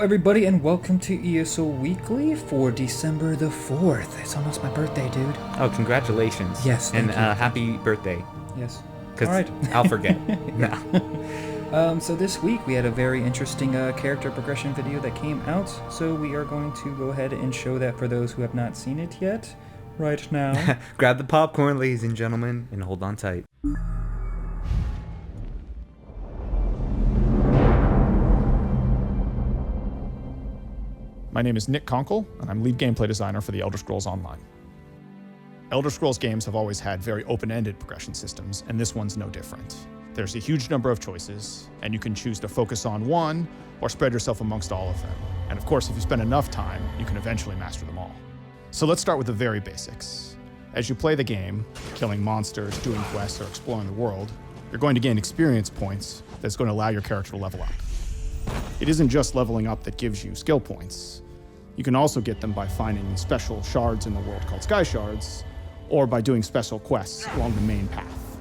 everybody, and welcome to ESO Weekly for December the 4th. It's almost my birthday, dude. Oh, congratulations. Yes, and thank you. happy birthday. Yes. Because All right. I'll forget. No. So this week we had a very interesting character progression video that came out, so we are going to go ahead and show that for those who have not seen it yet, right now. Grab the popcorn, ladies and gentlemen, and hold on tight. My name is Nick Conkle, and I'm lead gameplay designer for the Elder Scrolls Online. Elder Scrolls games have always had very open-ended progression systems, and this one's no different. There's a huge number of choices, and you can choose to focus on one or spread yourself amongst all of them. And of course, if you spend enough time, you can eventually master them all. So let's start with the very basics. As you play the game, killing monsters, doing quests, or exploring the world, you're going to gain experience points that's going to allow your character to level up. It isn't just leveling up that gives you skill points. You can also get them by finding special shards in the world called sky shards, or by doing special quests along the main path.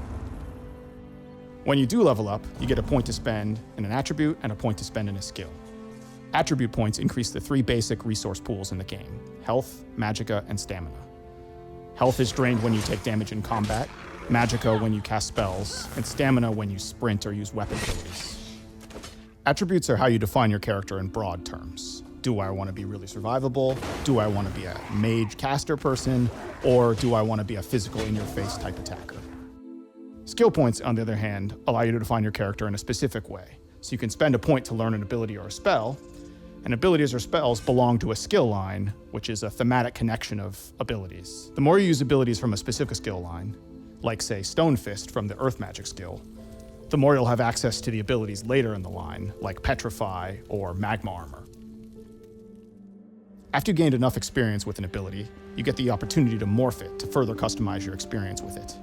When you do level up, you get a point to spend in an attribute and a point to spend in a skill. Attribute points increase the three basic resource pools in the game: health, magicka, and stamina. Health is drained when you take damage in combat, magicka when you cast spells, and stamina when you sprint or use weapon abilities. Attributes are how you define your character in broad terms. Do I want to be really survivable? Do I want to be a mage caster person? Or do I want to be a physical in-your-face type attacker? Skill points, on the other hand, allow you to define your character in a specific way. So you can spend a point to learn an ability or a spell, and abilities or spells belong to a skill line, which is a thematic connection of abilities. The more you use abilities from a specific skill line, like say Stone Fist from the Earth Magic skill, the more you'll have access to the abilities later in the line, like Petrify or Magma Armor. After you gained enough experience with an ability, you get the opportunity to morph it to further customize your experience with it.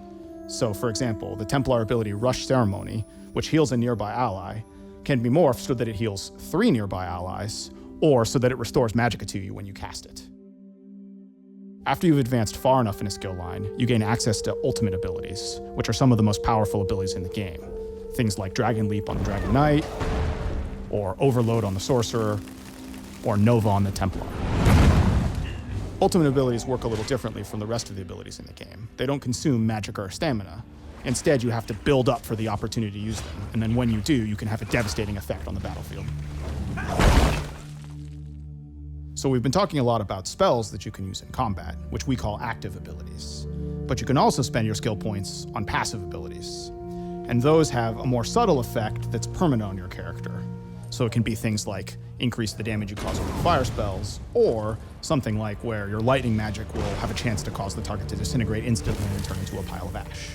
So, for example, the Templar ability Rush Ceremony, which heals a nearby ally, can be morphed so that it heals 3 nearby allies, or so that it restores magicka to you when you cast it. After you've advanced far enough in a skill line, you gain access to ultimate abilities, which are some of the most powerful abilities in the game. Things like Dragon Leap on the Dragon Knight, or Overload on the Sorcerer, or Nova on the Templar. Ultimate abilities work a little differently from the rest of the abilities in the game. They don't consume magicka or stamina. Instead, you have to build up for the opportunity to use them, and then when you do, you can have a devastating effect on the battlefield. So we've been talking a lot about spells that you can use in combat, which we call active abilities. But you can also spend your skill points on passive abilities. And those have a more subtle effect that's permanent on your character. So it can be things like increase the damage you cause with fire spells, or something like where your lightning magic will have a chance to cause the target to disintegrate instantly and turn into a pile of ash.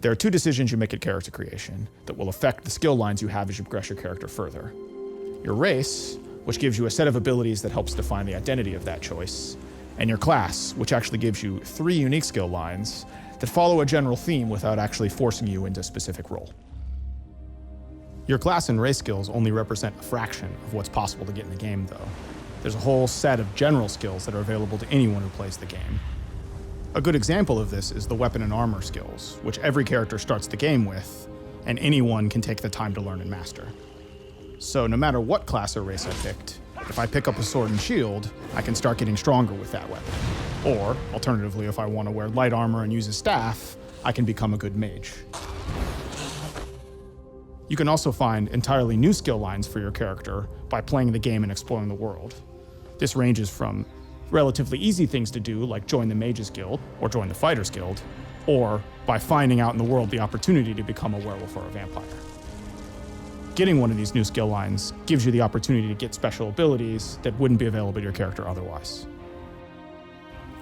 There are 2 decisions you make at character creation that will affect the skill lines you have as you progress your character further. Your race, which gives you a set of abilities that helps define the identity of that choice, and your class, which actually gives you 3 unique skill lines that follow a general theme without actually forcing you into a specific role. Your class and race skills only represent a fraction of what's possible to get in the game, though. There's a whole set of general skills that are available to anyone who plays the game. A good example of this is the weapon and armor skills, which every character starts the game with, and anyone can take the time to learn and master. So no matter what class or race I picked, if I pick up a sword and shield, I can start getting stronger with that weapon. Or, alternatively, if I want to wear light armor and use a staff, I can become a good mage. You can also find entirely new skill lines for your character by playing the game and exploring the world. This ranges from relatively easy things to do, like join the Mages Guild or join the Fighters Guild, or by finding out in the world the opportunity to become a werewolf or a vampire. Getting one of these new skill lines gives you the opportunity to get special abilities that wouldn't be available to your character otherwise.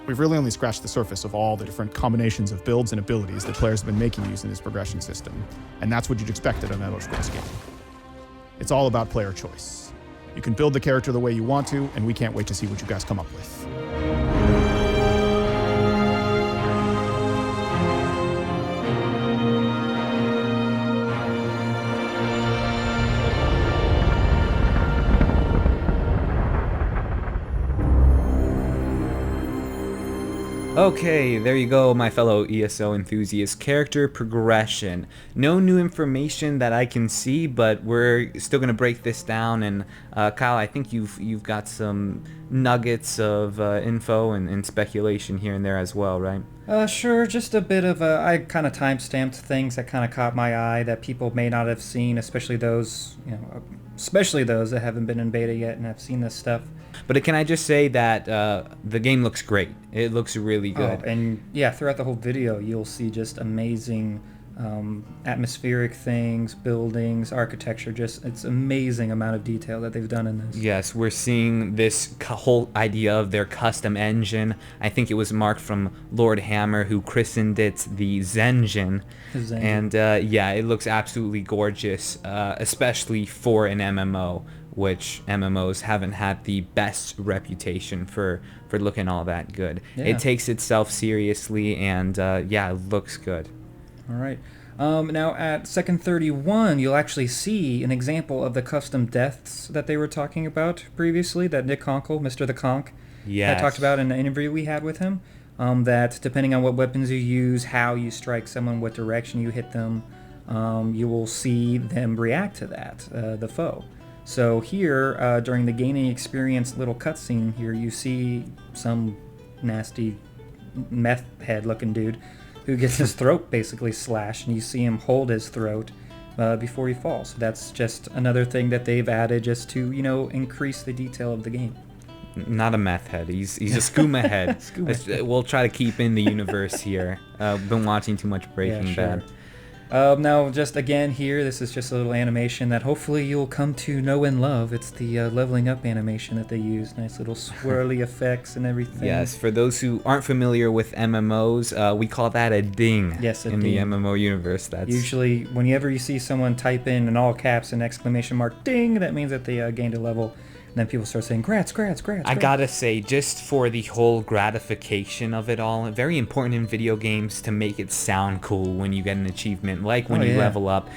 We've really only scratched the surface of all the different combinations of builds and abilities that players have been making using this progression system, and that's what you'd expect at an Elder Scrolls game. It's all about player choice. You can build the character the way you want to, and we can't wait to see what you guys come up with. Okay, there you go, my fellow ESO enthusiasts. Character progression. No new information that I can see, but we're still gonna break this down. And Kyle, I think you've got some nuggets of info and speculation here and there as well, right? Sure, just a bit of I kind of time-stamped things that kind of caught my eye that people may not have seen, especially those that haven't been in beta yet and have seen this stuff. But can I just say that the game looks great. It looks really good. Oh, and yeah, throughout the whole video, you'll see just amazing atmospheric things, buildings, architecture. It's amazing amount of detail that they've done in this. Yes, we're seeing this whole idea of their custom engine. I think it was Mark from Lord Hammer who christened it the Zengen. And yeah, it looks absolutely gorgeous, especially for an MMO, which MMOs haven't had the best reputation for looking all that good. Yeah. It takes itself seriously, and yeah, it looks good. All right. Now at second 31, you'll actually see an example of the custom deaths that they were talking about previously, that Nick Conkle, Mr. the Conk, had talked about in the interview we had with him. That depending on what weapons you use, how you strike someone, what direction you hit them, you will see them react to that, the foe. So here, during the gaining experience little cutscene here, you see some nasty meth head looking dude who gets his throat basically slashed, and you see him hold his throat before he falls. So that's just another thing that they've added just to, increase the detail of the game. Not a meth head. He's a skooma head. We'll try to keep in the universe here. Been watching too much Breaking Bad. Now, just again here, this is just a little animation that hopefully you'll come to know and love. It's the leveling up animation that they use. Nice little swirly effects and everything. Yes, for those who aren't familiar with MMOs, we call that a ding. Yes, in the MMO universe. That's usually whenever you see someone type in all caps an exclamation mark ding, that means that they gained a level. And then people start saying, grats. I gotta say, just for the whole gratification of it all, very important in video games to make it sound cool when you get an achievement, like when you level up.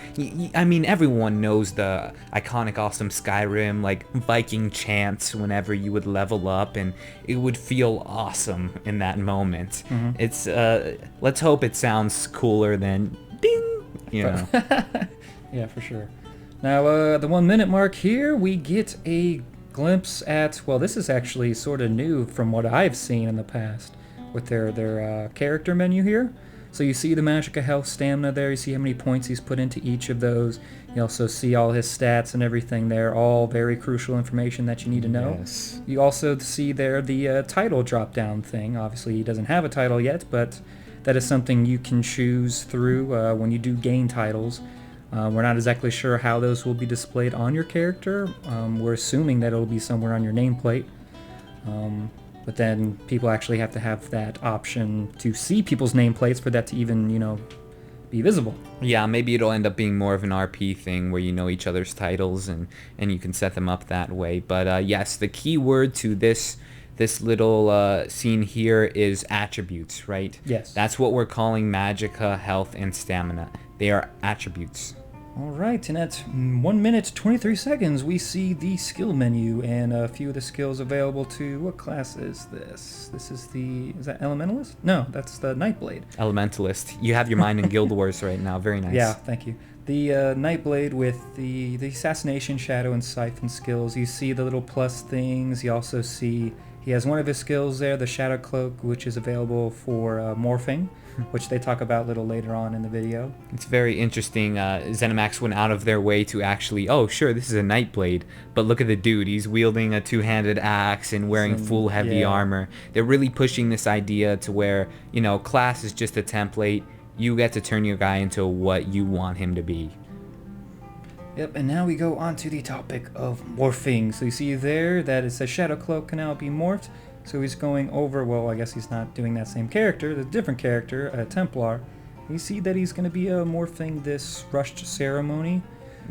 I mean, everyone knows the iconic awesome Skyrim, like Viking chants whenever you would level up, and it would feel awesome in that moment. Mm-hmm. It's, let's hope it sounds cooler than ding, Yeah, for sure. Now, the 1 minute mark here, we get a glimpse at, well, this is actually sort of new from what I've seen in the past with their character menu here. So you see the Magicka health, stamina there, you see how many points he's put into each of those. You also see all his stats and everything there, all very crucial information that you need to know. Yes. You also see there the title drop down thing. Obviously he doesn't have a title yet, but that is something you can choose through when you do gain titles. We're not exactly sure how those will be displayed on your character. We're assuming that it'll be somewhere on your nameplate. But then people actually have to have that option to see people's nameplates for that to even, be visible. Yeah, maybe it'll end up being more of an RP thing where you know each other's titles and you can set them up that way. But yes, the key word to this little scene here is attributes, right? Yes. That's what we're calling Magicka, health, and stamina. They are attributes. All right, and at 1 minute 23 seconds, we see the skill menu and a few of the skills available to, what class is this? Is that Elementalist? No, that's the Nightblade. Elementalist. You have your mind in Guild Wars right now. Very nice. Yeah, thank you. The Nightblade with the Assassination, Shadow, and Siphon skills. You see the little plus things. You also see he has one of his skills there, the Shadow Cloak, which is available for Morphing, which they talk about a little later on in the video. It's very interesting. ZeniMax went out of their way to actually, oh, sure, this is a Nightblade, but look at the dude. He's wielding a two-handed axe and wearing full heavy armor. They're really pushing this idea to where, class is just a template. You get to turn your guy into what you want him to be. Yep, and now we go on to the topic of morphing. So you see there that it says Shadow Cloak can now be morphed. So he's going over, well, I guess he's not doing that same character, the different character, a Templar. You see that he's going to be morphing this rushed ceremony.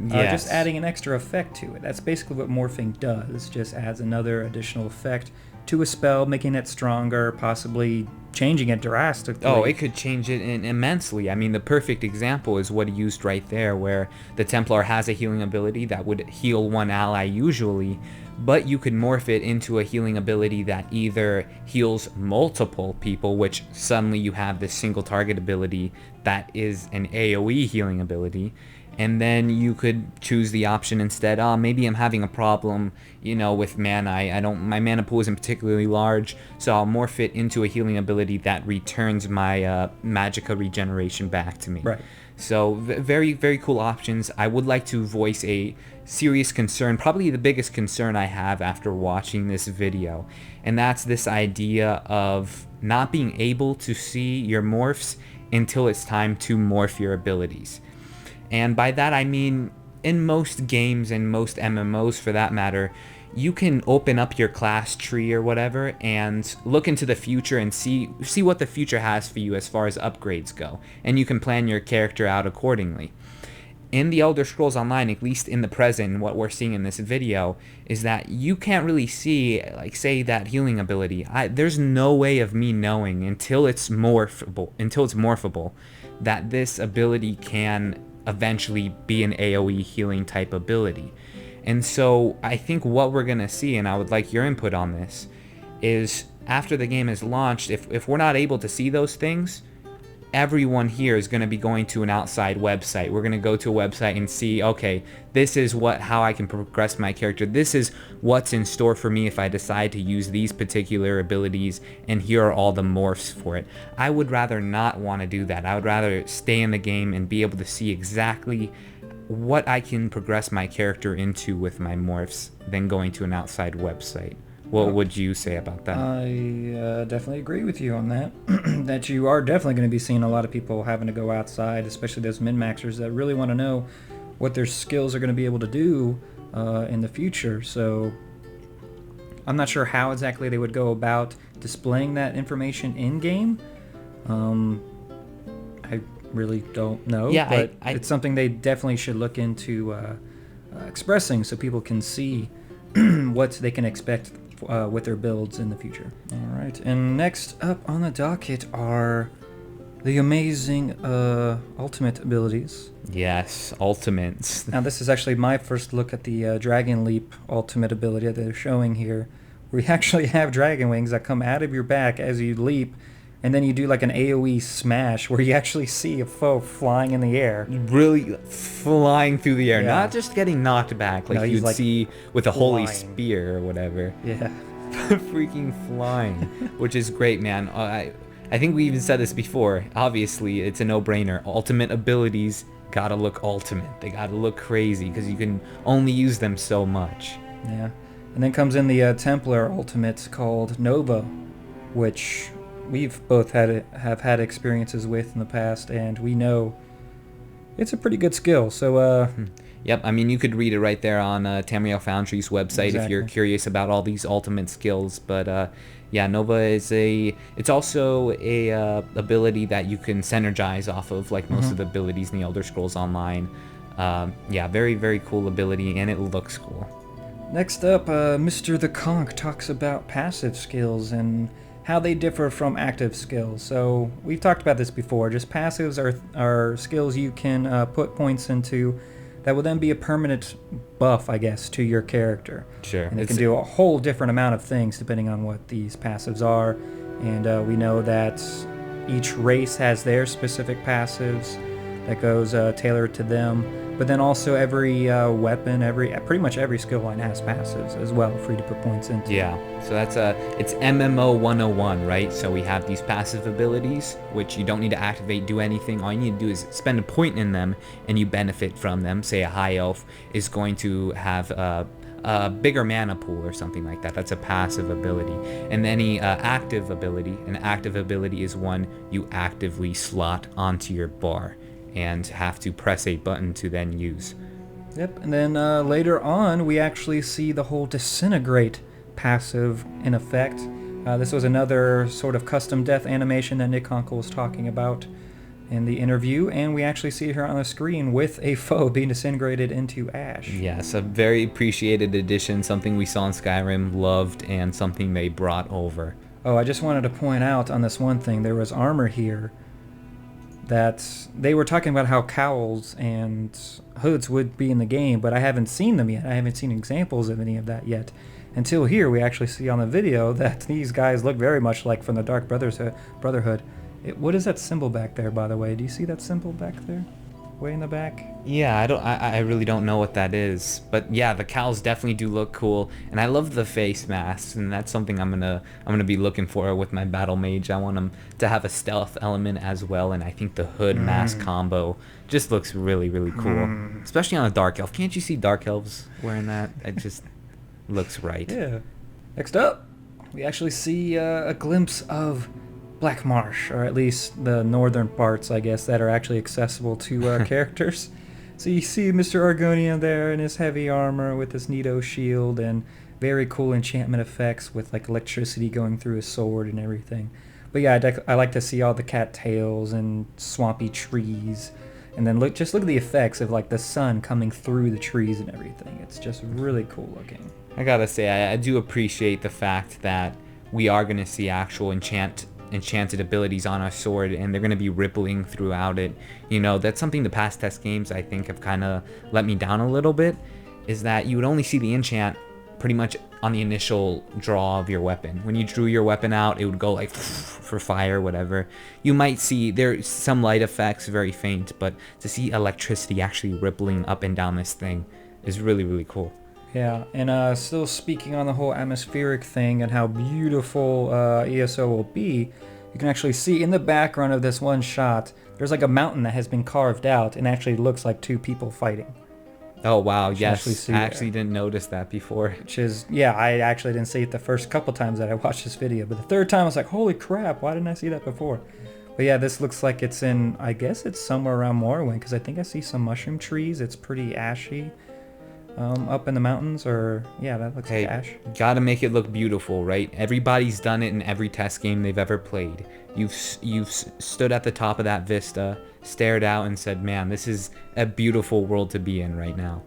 Yes. Just adding an extra effect to it. That's basically what morphing does, just adds another additional effect to a spell, making it stronger, possibly changing it drastically. Oh, it could change it immensely. I mean, the perfect example is what he used right there, where the Templar has a healing ability that would heal one ally usually, but you could morph it into a healing ability that either heals multiple people, which suddenly you have this single target ability that is an AoE healing ability, and then you could choose the option instead, maybe I'm having a problem, with mana. My mana pool isn't particularly large, so I'll morph it into a healing ability that returns my magicka regeneration back to me. Right. So very, very cool options. I would like to voice a serious concern, probably the biggest concern I have after watching this video, and that's this idea of not being able to see your morphs until it's time to morph your abilities. And by that I mean, in most games and most MMOs for that matter, you can open up your class tree or whatever and look into the future and see what the future has for you as far as upgrades go, and you can plan your character out accordingly. In the Elder Scrolls Online, at least in the present, what we're seeing in this video is that you can't really see, like, say, that healing ability. There's no way of me knowing until it's morphable, that this ability can eventually be an AoE healing type ability. And so I think what we're going to see, and I would like your input on this, is after the game is launched, if we're not able to see those things, everyone here is going to be going to an outside website. We're going to go to a website and see, okay, this is how I can progress my character. This is what's in store for me if I decide to use these particular abilities, and here are all the morphs for it. I would rather not want to do that. I would rather stay in the game and be able to see exactly what I can progress my character into with my morphs than going to an outside website. What would you say about that? I definitely agree with you on that. That you are definitely going to be seeing a lot of people having to go outside, especially those min-maxers that really want to know what their skills are going to be able to do in the future. So I'm not sure how exactly they would go about displaying that information in-game. I really don't know, but it's something they definitely should look into expressing so people can see what they can expect with their builds in the future. All right, and next up on the docket are the amazing ultimate abilities. Yes, ultimates. Now, this is actually my first look at the Dragon Leap ultimate ability that they're showing here, where you actually have dragon wings that come out of your back as you leap, and then you do like an AoE smash where you actually see a foe flying in the air. Really flying through the air, Yeah. not just getting knocked back like you'd see with a holy spear or whatever. Yeah. Freaking flying, which is great, man. I think we even said this before. Obviously, it's a no-brainer. Ultimate abilities gotta look ultimate. They gotta look crazy because you can only use them so much. Yeah. And then comes in the Templar ultimate called Nova, which we've both have had experiences with in the past, and we know it's a pretty good skill. So yep, I mean, you could read it right there on Tamriel Foundry's website if you're curious about all these ultimate skills. But yeah, Nova is it's also a ability that you can synergize off of, like most of the abilities in the Elder Scrolls Online. Yeah, very, very cool ability, and it looks cool. Next up, Mr. the Conch talks about passive skills and how they differ from active skills. So we've talked about this before. Just passives are skills you can put points into that will then be a permanent buff, I guess, to your character. Sure. And it can do a whole different amount of things depending on what these passives are. And we know that each race has their specific passives that goes tailored to them. But then also every weapon, pretty much every skill line has passives as well, free to put points into. Yeah, so that's it's MMO 101, right? So we have these passive abilities, which you don't need to activate, do anything. All you need to do is spend a point in them, and you benefit from them. Say a high elf is going to have a bigger mana pool or something like that. That's a passive ability. And any active ability, an active ability is one you actively slot onto your bar and have to press a button to then use. Yep, and then later on, we actually see the whole Disintegrate passive in effect. This was another sort of custom death animation that Nick Conkle was talking about. in the interview, and we actually see her on the screen with a foe being disintegrated into ash. Yes, a very appreciated addition, something we saw in Skyrim, loved, and something they brought over. Oh, I just wanted to point out on this one thing, there was armor here that they were talking about how cowls and hoods would be in the game, but I haven't seen them yet. I haven't seen examples of any of that yet. Until here, we actually see on the video that these guys look very much like from the Dark Brotherhood. What is that symbol back there, by the way? Do you see that symbol back there? Way in the back? Yeah, I really don't know what that is, but yeah, the cowls definitely do look cool, and I love the face masks, and that's something I'm gonna be looking for with my battle mage. I want them to have a stealth element as well, and I think the hood mask combo just looks really cool, especially on a dark elf. Can't you see dark elves wearing that? It just looks right. Yeah. Next up, we actually see a glimpse of Black Marsh, or at least the northern parts, I guess, that are actually accessible to characters. So you see Mr. Argonian there in his heavy armor with his Nito shield and very cool enchantment effects with like electricity going through his sword and everything. But yeah, I like to see all the cattails and swampy trees. And then look at the effects of like the sun coming through the trees and everything. It's just really cool looking. I gotta say, I do appreciate the fact that we are gonna see actual enchanted abilities on our sword, and they're going to be rippling throughout it. You know, that's something the past test games I think have kind of let me down a little bit, is that you would only see the enchant pretty much on the initial draw of your weapon. When you drew your weapon out, it would go like for fire, whatever. You might see there's some light effects, very faint, but to see electricity actually rippling up and down this thing is really cool. Yeah, and still speaking on the whole atmospheric thing and how beautiful ESO will be, you can actually see in the background of this one shot, there's like a mountain that has been carved out and actually looks like two people fighting. Oh, wow, yes. I actually didn't notice that before. Which is, yeah, I actually didn't see it the first couple times that I watched this video, but the third time I was like, holy crap, why didn't I see that before? But yeah, this looks like it's in, I guess it's somewhere around Morrowind, because I think I see some mushroom trees. It's pretty ashy. Up in the mountains, or yeah, that looks like ash. Gotta make it look beautiful, right? Everybody's done it in every test game they've ever played. You've stood at the top of that vista, stared out, and said, "Man, this is a beautiful world to be in right now."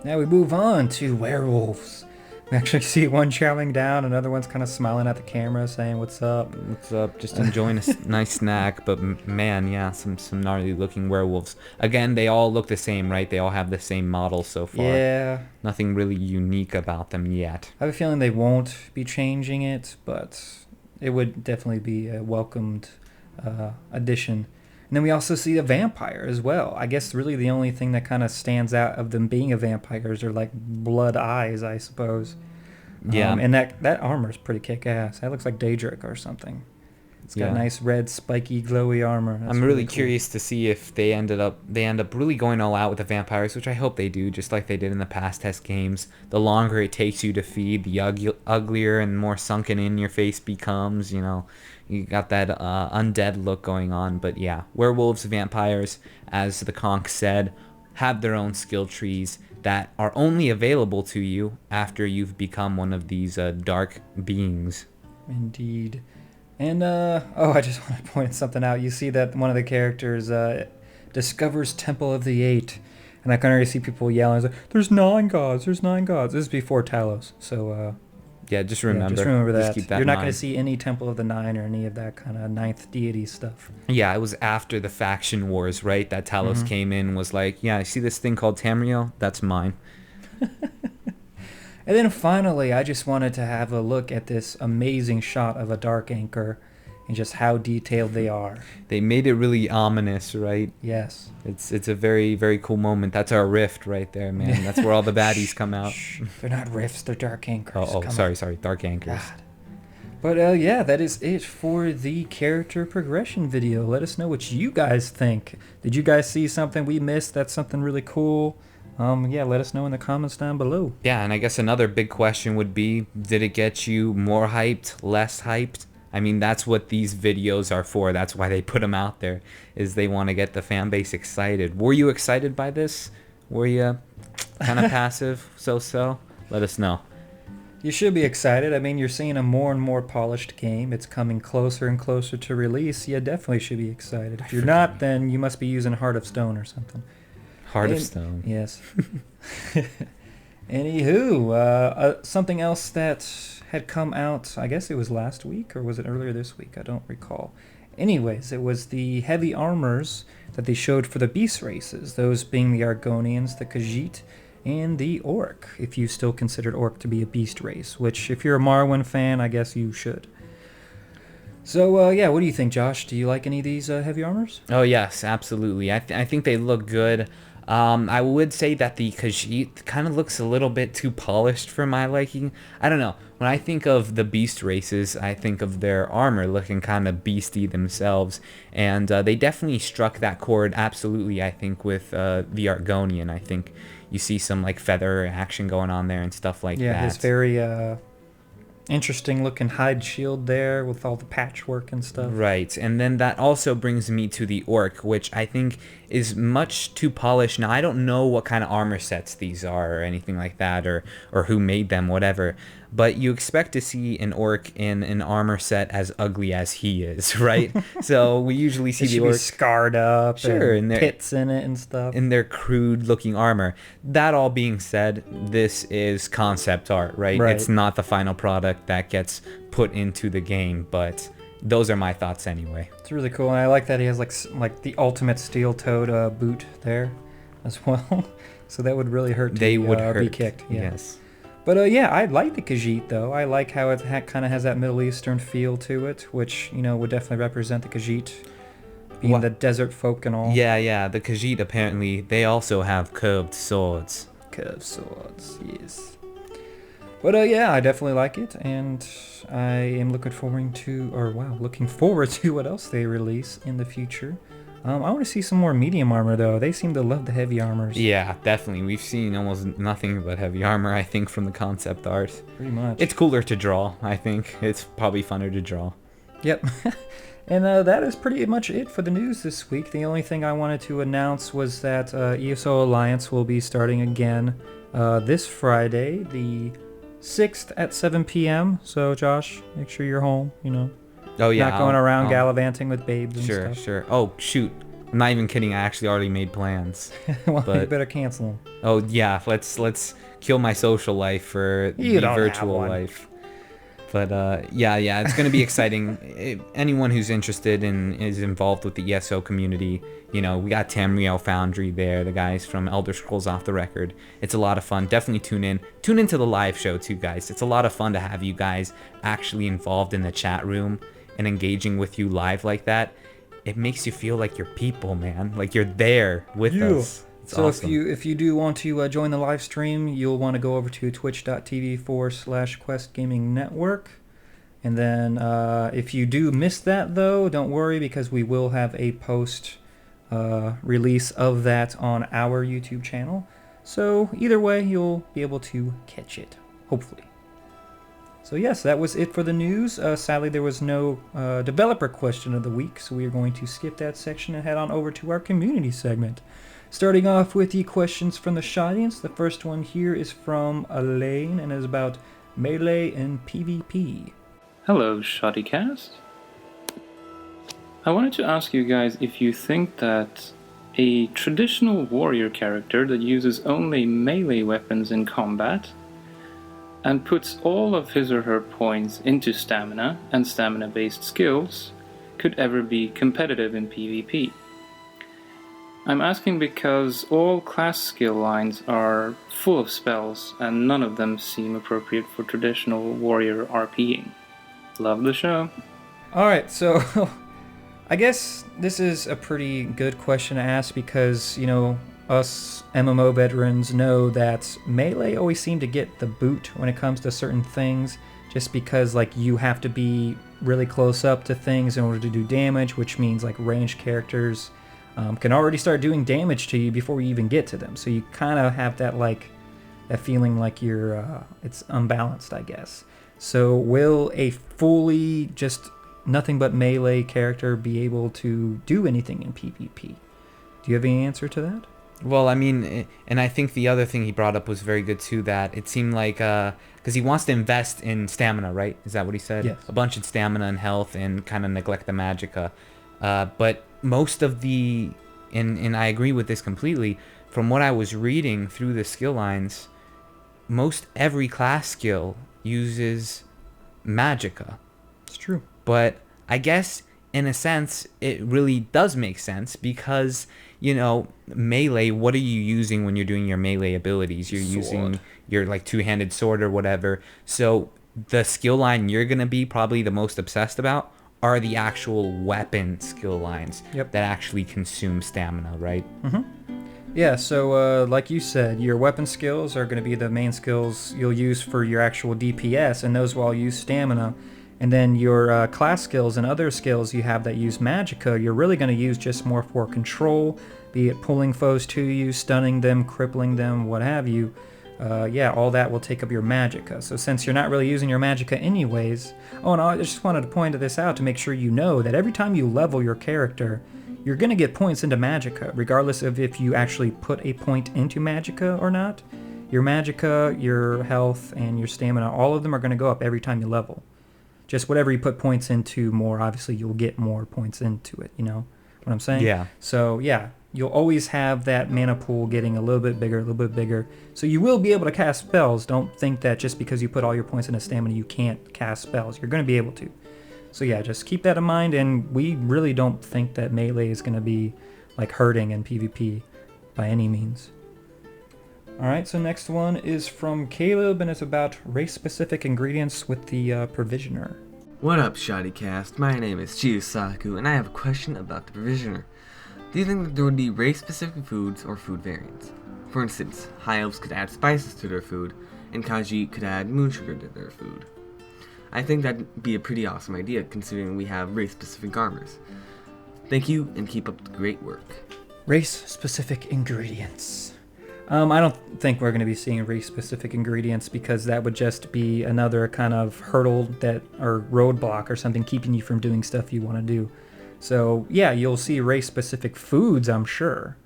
Now we move on to werewolves. We actually see one chowing down, another one's kind of smiling at the camera, saying, "What's up?" What's up? Just enjoying a nice snack. But man, yeah, some gnarly looking werewolves. Again, they all look the same, right? They all have the same model so far. Yeah. Nothing really unique about them yet. I have a feeling they won't be changing it, but it would definitely be a welcomed addition. And then we also see a vampire as well. I guess really the only thing that kind of stands out of them being a vampires are like blood eyes, I suppose. Yeah. And that armor is pretty kick-ass. That looks like Daedric or something. It's got nice red, spiky, glowy armor. That's I'm really cool. curious to see if they end up really going all out with the vampires, which I hope they do, just like they did in the past test games. The longer it takes you to feed, the uglier and more sunken in your face becomes. You know, you got that undead look going on. But yeah, werewolves, vampires, as the conch said, have their own skill trees that are only available to you after you've become one of these dark beings. Indeed. And, I just want to point something out. You see that one of the characters discovers Temple of the Eight. And I can already see people yelling, there's 9 gods, there's 9 gods. This is before Talos. So, yeah, just remember that. Just keep that You're not in going mind. to see any Temple of the Nine or any of that kind of ninth deity stuff. Yeah, it was after the faction wars, right? That Talos came in and was like, yeah, I see this thing called Tamriel? That's mine. And then finally, I just wanted to have a look at this amazing shot of a Dark Anchor and just how detailed they are. They made it really ominous, right? Yes. It's a very, very cool moment. That's our rift right there, man. That's where all the baddies come out. They're not rifts, they're Dark Anchors. Sorry. Dark Anchors. God. But yeah, that is it for the character progression video. Let us know what you guys think. Did you guys see something we missed that's something really cool? Yeah, let us know in the comments down below. Yeah, and I guess another big question would be, did it get you more hyped, less hyped? I mean, that's what these videos are for. That's why they put them out there, is they want to get the fan base excited. Were you excited by this? Were you kind of passive, so-so? Let us know. You should be excited. I mean, you're seeing a more and more polished game. It's coming closer and closer to release. You definitely should be excited. If you're not, then you must be using Heart of Stone or something. Heart of Stone. Yes. Anywho, something else that had come out, I guess it was last week, or was it earlier this week? I don't recall. Anyways, it was the heavy armors that they showed for the beast races, those being the Argonians, the Khajiit, and the Orc, if you still considered Orc to be a beast race, which if you're a Morrowind fan, I guess you should. So, yeah, what do you think, Josh? Do you like any of these heavy armors? Oh, yes, absolutely. I think they look good. I would say that the Khajiit kind of looks a little bit too polished for my liking. I don't know. When I think of the beast races, I think of their armor looking kind of beasty themselves. And they definitely struck that chord, absolutely, I think, with the Argonian. I think you see some like feather action going on there and stuff like that. Yeah, his very interesting looking hide shield there with all the patchwork and stuff. Right, and then that also brings me to the Orc, which I think is much too polished. Now, I don't know what kind of armor sets these are or anything like that, or who made them, whatever. But you expect to see an Orc in an armor set as ugly as he is, right? So we usually see the Orc scarred up, sure, and pits in it and stuff. In their crude-looking armor. That all being said, this is concept art, right? It's not the final product that gets put into the game, but those are my thoughts anyway. It's really cool, and I like that he has like the ultimate steel-toed boot there as well. So that would really hurt to be kicked. Yeah. Yes. But yeah, I like the Khajiit though. I like how it kind of has that Middle Eastern feel to it, which would definitely represent the Khajiit being the desert folk and all. Yeah. The Khajiit apparently they also have curved swords. Curved swords, yes. But yeah, I definitely like it, and I am looking forward to what else they release in the future. I want to see some more medium armor, though. They seem to love the heavy armors. Yeah, definitely. We've seen almost nothing but heavy armor, I think, from the concept art. Pretty much. It's cooler to draw, I think. It's probably funner to draw. Yep. And that is pretty much it for the news this week. The only thing I wanted to announce was that ESO Alliance will be starting again this Friday, the 6th at 7 p.m. So, Josh, make sure you're home, Oh, yeah. Not going around gallivanting with babes and stuff. Sure. Oh, shoot. I'm not even kidding. I actually already made plans. Well, you better cancel them. Oh, yeah. Let's kill my social life for the virtual life. But, yeah, it's going to be exciting. Anyone who's interested and is involved with the ESO community, we got Tamriel Foundry there, the guys from Elder Scrolls Off the Record. It's a lot of fun. Definitely tune in. Tune into the live show, too, guys. It's a lot of fun to have you guys actually involved in the chat room and engaging with you live like that. It makes you feel like you're people, man. Like you're there with us. It's so awesome. if you do want to join the live stream, you'll want to go over to twitch.tv/Quest Gaming Network. And then if you do miss that, though, don't worry, because we will have a post release of that on our YouTube channel. So either way, you'll be able to catch it, hopefully. So yes, that was it for the news. Sadly, there was no developer question of the week, so we are going to skip that section and head on over to our community segment. Starting off with the questions from the Shodians. The first one here is from Elaine and is about melee and PvP. Hello, ShoddyCast. I wanted to ask you guys if you think that a traditional warrior character that uses only melee weapons in combat and puts all of his or her points into stamina and stamina-based skills could ever be competitive in PvP. I'm asking because all class skill lines are full of spells and none of them seem appropriate for traditional warrior RPing. Love the show. Alright, so I guess this is a pretty good question to ask because, us MMO veterans know that melee always seem to get the boot when it comes to certain things, just because you have to be really close up to things in order to do damage, which means ranged characters can already start doing damage to you before you even get to them. So you kind of have that that feeling like you're it's unbalanced, I guess. So will a fully just nothing but melee character be able to do anything in PvP? Do you have any answer to that? Well, I mean, and I think the other thing he brought up was very good too, that it seemed like, because he wants to invest in stamina, right? Is that what he said? Yes. A bunch in stamina and health and kind of neglect the magicka. But most of the, and I agree with this completely, from what I was reading through the skill lines, most every class skill uses magicka. It's true. But I guess in a sense it really does make sense because, you know, melee, what are you using when you're doing your melee abilities? You're using your like two-handed sword or whatever. So the skill line you're going to be probably the most obsessed about are the actual weapon skill lines that actually consume stamina, right? Yeah, so like you said, your weapon skills are going to be the main skills you'll use for your actual DPS, and those will all use stamina. And then your class skills and other skills you have that use magicka, you're really going to use just more for control, be it pulling foes to you, stunning them, crippling them, what have you. Yeah, all that will take up your magicka. So since you're not really using your magicka anyways... Oh, and I just wanted to point this out to make sure you know that every time you level your character, you're going to get points into magicka, regardless of if you actually put a point into magicka or not. Your magicka, your health, and your stamina, all of them are going to go up every time you level. Just whatever you put points into more, obviously you'll get more points into it, you know what I'm saying? Yeah. So, yeah, you'll always have that mana pool getting a little bit bigger. So you will be able to cast spells. Don't think that just because you put all your points into stamina, you can't cast spells. You're going to be able to. So yeah, just keep that in mind, and we really don't think that melee is going to be like hurting in PvP by any means. Alright, so next one is from Caleb, and it's about race-specific ingredients with the Provisioner. What up, ShoddyCast? My name is Chiyosaku, and I have a question about the Provisioner. Do you think that there would be race-specific foods or food variants? For instance, High Elves could add spices to their food, and Kaji could add moon sugar to their food. I think that'd be a pretty awesome idea, considering we have race-specific armors. Thank you, and keep up the great work. Race-specific ingredients. I don't think we're going to be seeing race-specific ingredients because that would just be another kind of hurdle or roadblock or something keeping you from doing stuff you want to do. So yeah, you'll see race-specific foods, I'm sure,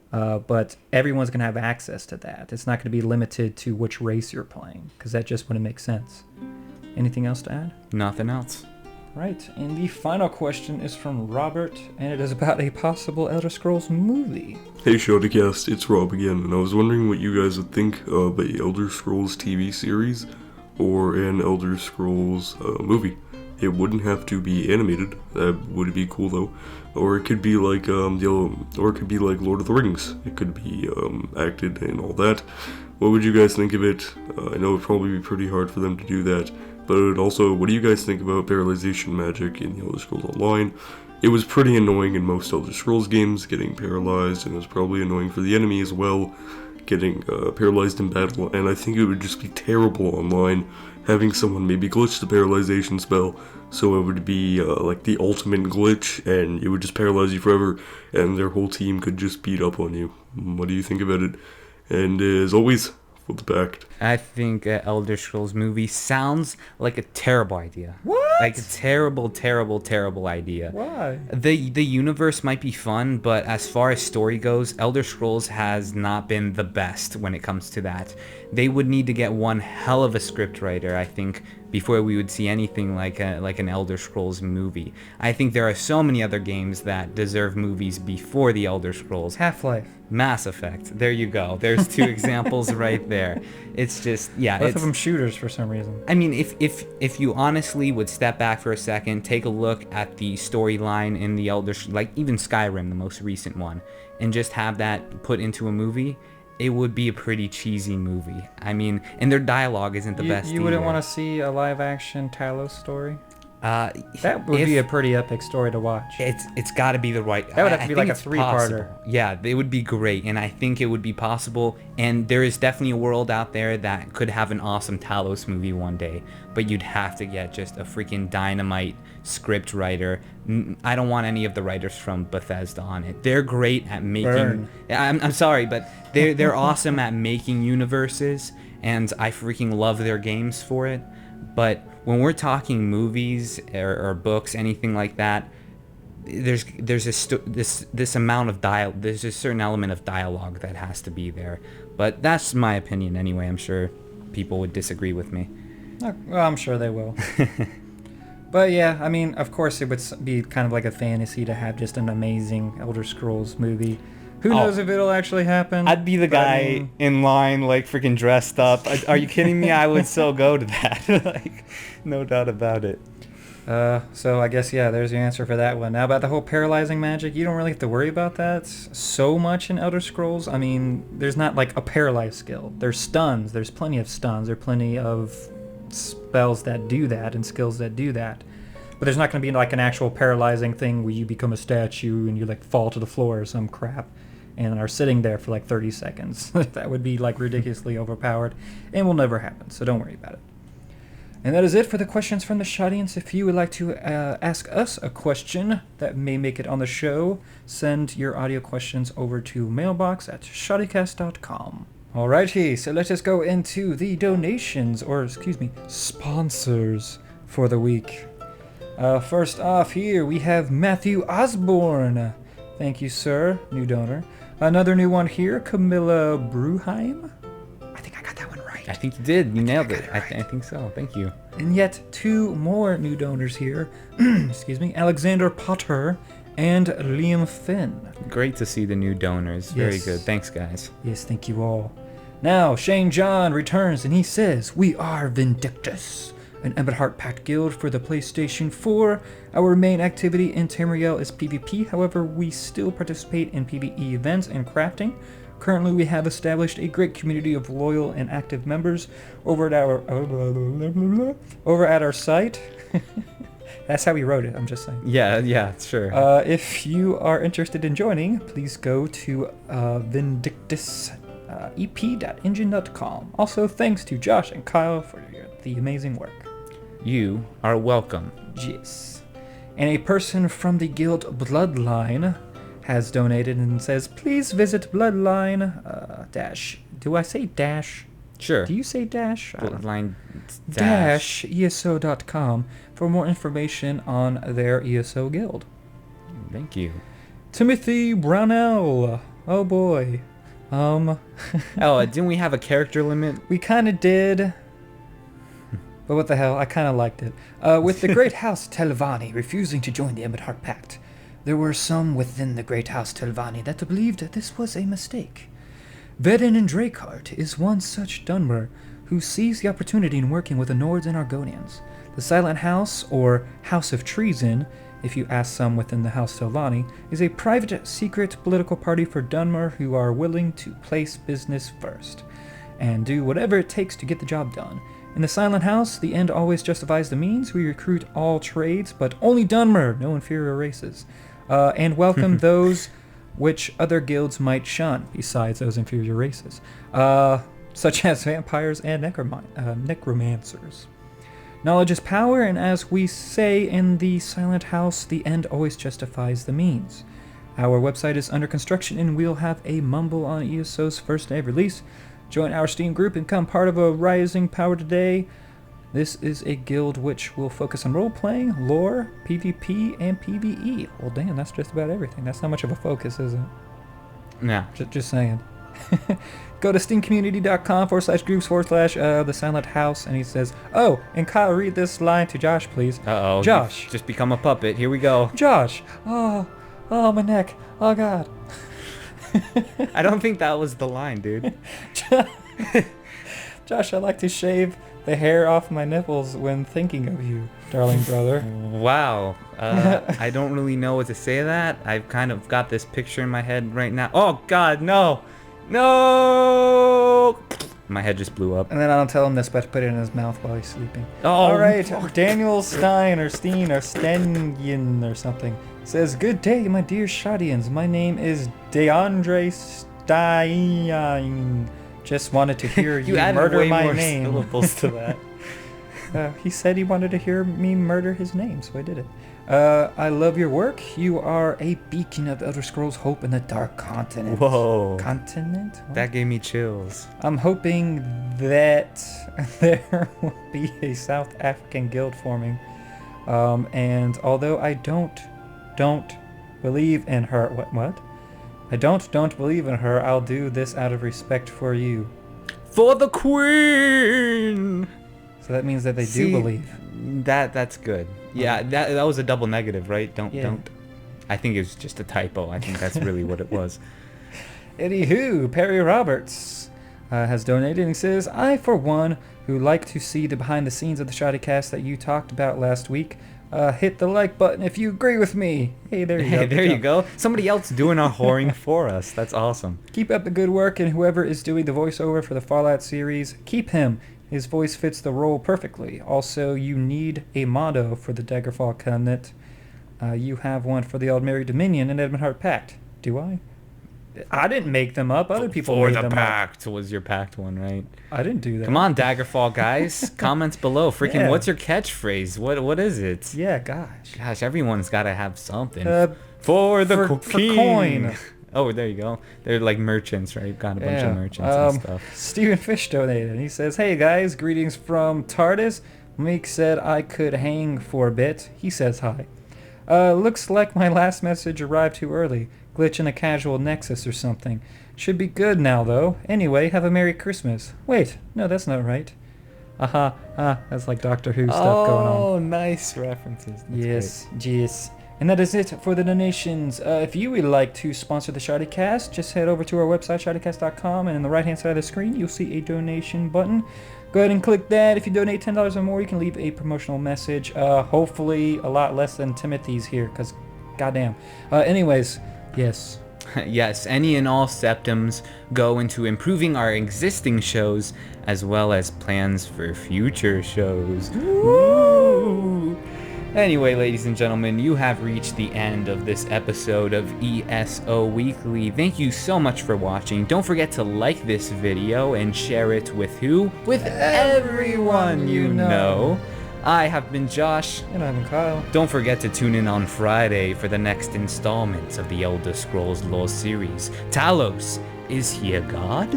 but everyone's going to have access to that. It's not going to be limited to which race you're playing because that just wouldn't make sense. Anything else to add? Nothing else. Right, and the final question is from Robert, and it is about a possible Elder Scrolls movie. Hey ShoddyCast, it's Rob again, and I was wondering what you guys would think of a Elder Scrolls TV series or an Elder Scrolls movie. It wouldn't have to be animated. That would be cool though. Or it could be like Lord of the Rings. It could be acted and all that. What would you guys think of it? I know it'd probably be pretty hard for them to do that. But also, what do you guys think about paralyzation magic in the Elder Scrolls Online? It was pretty annoying in most Elder Scrolls games, getting paralyzed, and it was probably annoying for the enemy as well, getting paralyzed in battle, and I think it would just be terrible online, having someone maybe glitch the paralyzation spell, so it would be like the ultimate glitch, and it would just paralyze you forever, and their whole team could just beat up on you. What do you think about it? And as always, what's backed? I think Elder Scrolls movie sounds like a terrible idea. What? Like a terrible idea. Why? The universe might be fun, but as far as story goes, Elder Scrolls has not been the best when it comes to that. They would need to get one hell of a script writer, I think, before we would see anything like an Elder Scrolls movie. I think there are so many other games that deserve movies before the Elder Scrolls. Half-Life. Mass Effect. There you go. There's two examples right there. It's just, yeah. Both of them shooters for some reason. I mean, if you honestly would step back for a second, take a look at the storyline in the like even Skyrim, the most recent one, and just have that put into a movie, it would be a pretty cheesy movie. I mean, and their dialogue isn't the best You wouldn't either. want to see a live-action Talos story? That would if- be a pretty epic story to watch. It's got to be the right. That would have to I be think like a it's three-parter. possible. Yeah, it would be great, and I think it would be possible. And there is definitely a world out there that could have an awesome Talos movie one day, but you'd have to get just a freaking dynamite script writer. I don't want any of the writers from Bethesda on it. They're great at making. Burn. I'm sorry, but they're awesome at making universes, and I freaking love their games for it. But when we're talking movies or books, anything like that, there's this amount of there's a certain element of dialogue that has to be there. But that's my opinion anyway. I'm sure people would disagree with me. Well, I'm sure they will. But yeah, I mean, of course it would be kind of like a fantasy to have just an amazing Elder Scrolls movie. Who knows if it'll actually happen? I'd be the guy in line, like, freaking dressed up. Are you kidding me? I would so go to that. Like, no doubt about it. So I guess, yeah, there's your answer for that one. Now about the whole paralyzing magic, you don't really have to worry about that so much in Elder Scrolls. I mean, there's not like a paralyze skill. There's stuns. There's plenty of stuns. There's plenty of spells that do that and skills that do that. But there's not going to be like an actual paralyzing thing where you become a statue and you like fall to the floor or some crap and are sitting there for like 30 seconds. That would be like ridiculously overpowered and will never happen, so don't worry about it. And that is it for the questions from the Shodians. If you would like to ask us a question that may make it on the show, send your audio questions over to mailbox@shoddycast.com. Alrighty, so let us go into the donations, or excuse me, sponsors for the week. First off here, we have Matthew Osborne. Thank you, sir, new donor. Another new one here, Camilla Bruheim. I think I got that one right. I think you did. You nailed it. I think so. Thank you. And yet two more new donors here. Excuse me, Alexander Potter and Liam Finn. Great to see the new donors. Very good. Thanks, guys. Yes, thank you all. Now, Shane John returns and he says, "We are Vindictus, an Emmett Heart Pact guild for the PlayStation 4. Our main activity in Tamriel is PvP, however, we still participate in PvE events and crafting. Currently, we have established a great community of loyal and active members over at our site." That's how we wrote it, I'm just saying. Yeah, sure. If you are interested in joining, please go to vindictusep.engine.com. Also, thanks to Josh and Kyle for the amazing work. You are welcome. Yes. And a person from the guild Bloodline has donated and says, "Please visit Bloodline dash." Do I say dash? Sure. Do you say dash? Bloodline dash ESO.com for more information on their ESO guild. Thank you. Timothy Brownell. Oh boy. Didn't we have a character limit? We kind of did. But what the hell, I kind of liked it. With the Great House Telvanni refusing to join the Emmett Heart Pact, there were some within the Great House Telvanni that believed this was a mistake. Vedin and Drakehart is one such Dunmer who sees the opportunity in working with the Nords and Argonians. The Silent House, or House of Treason, if you ask some within the House Telvanni, is a private, secret political party for Dunmer who are willing to place business first and do whatever it takes to get the job done. In the Silent House, the end always justifies the means. We recruit all trades, but only Dunmer, no inferior races, and welcome those which other guilds might shun, besides those inferior races, such as vampires and necromancers. Knowledge is power, and as we say in the Silent House, the end always justifies the means. Our website is under construction, and we'll have a mumble on ESO's first day of release. Join our Steam group and become part of a rising power today. This is a guild which will focus on role-playing, lore, PvP, and PvE. Well, damn, that's just about everything. That's not much of a focus, is it? Yeah. Just saying. Go to steamcommunity.com/groups/the Silent House, and he says, "Oh, and Kyle, read this line to Josh, please." Uh-oh. Josh. Just become a puppet. Here we go. Josh. Oh, my neck. Oh, God. I don't think that was the line, dude. Josh, I like to shave the hair off my nipples when thinking of you, darling brother. Wow. I don't really know what to say to that. I've kind of got this picture in my head right now. Oh, God, no. No! My head just blew up. And then I don't tell him this, but put it in his mouth while he's sleeping. Oh, all right, Daniel Stein or Steen or Stenyin or something says, "Good day, my dear Shodians. My name is DeAndre Stein. Just wanted to hear you murder my name." You added way more syllables to that. He said he wanted to hear me murder his name, so I did it. I love your work. You are a beacon of Elder Scrolls hope in the Dark Continent. Whoa. Continent? What? That gave me chills. I'm hoping that there will be a South African guild forming. And although I don't don't believe in her. What? I don't believe in her. I'll do this out of respect for you. For the queen! So that means that they do believe. That's good. Yeah, that was a double negative, right? Don't. I think it was just a typo. I think that's really what it was. Anywho, Perry Roberts has donated and says, I, for one, who like to see the behind the scenes of the ShoddyCast that you talked about last week, hit the like button if you agree with me. Hey, there you go. There you go. Somebody else doing our whoring for us. That's awesome. Keep up the good work, and whoever is doing the voiceover for the Fallout series, keep him. His voice fits the role perfectly. Also, you need a motto for the Daggerfall Covenant. You have one for the Aldmeri Dominion and Edmund Hart Pact. Do I? I didn't make them up. Other people made them up. For the pact was your pact one, right? I didn't do that. Come on, Daggerfall guys. Comments below. Freaking, what's your catchphrase? What is it? Yeah, gosh. Gosh, everyone's got to have something. For coin. Oh, there you go. They're like merchants, right? Got a bunch of merchants and stuff. Stephen Fish donated. He says, hey guys, greetings from TARDIS. Meek said I could hang for a bit. He says hi. Looks like my last message arrived too early. Glitch in a casual nexus or something. Should be good now, though. Anyway, have a Merry Christmas. Wait, no, that's not right. That's like Doctor Who stuff going on. Oh, nice references. That's yes. And that is it for the donations. If you would like to sponsor the ShoddyCast, just head over to our website, ShoddyCast.com, and on the right-hand side of the screen, you'll see a donation button. Go ahead and click that. If you donate $10 or more, you can leave a promotional message. Hopefully a lot less than Timothy's here, because goddamn. Anyways, yes. Yes, any and all septums go into improving our existing shows, as well as plans for future shows. Woo! Anyway, ladies and gentlemen, you have reached the end of this episode of ESO Weekly. Thank you so much for watching. Don't forget to like this video and share it with who? With everyone you know. I have been Josh. And I've been Kyle. Don't forget to tune in on Friday for the next installment of the Elder Scrolls lore series. Talos, is he a god? ?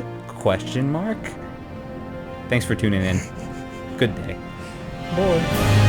Thanks for tuning in. Good day. Boy.